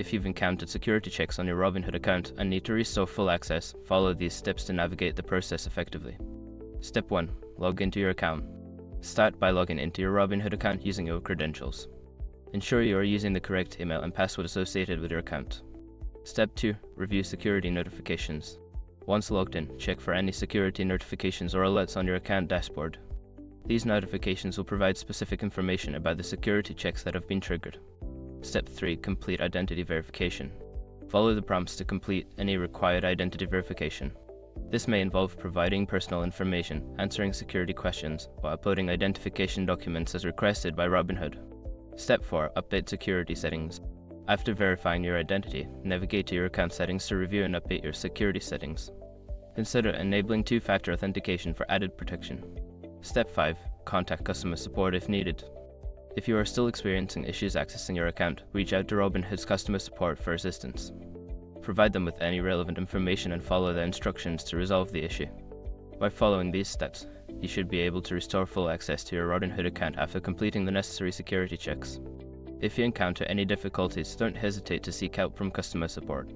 If you've encountered security checks on your Robinhood account and need to restore full access, follow these steps to navigate the process effectively. Step 1. Log into your account. Start by logging into your Robinhood account using your credentials. Ensure you are using the correct email and password associated with your account. Step 2. Review security notifications. Once logged in, check for any security notifications or alerts on your account dashboard. These notifications will provide specific information about the security checks that have been triggered. Step 3. Complete identity verification. Follow the prompts to complete any required identity verification. This may involve providing personal information, answering security questions, or uploading identification documents as requested by Robinhood. Step 4. Update security settings. After verifying your identity, navigate to your account settings to review and update your security settings. Consider enabling two-factor authentication for added protection. Step 5. Contact customer support if needed. If you are still experiencing issues accessing your account, reach out to Robinhood's customer support for assistance. Provide them with any relevant information and follow the instructions to resolve the issue. By following these steps, you should be able to restore full access to your Robinhood account after completing the necessary security checks. If you encounter any difficulties, don't hesitate to seek help from customer support.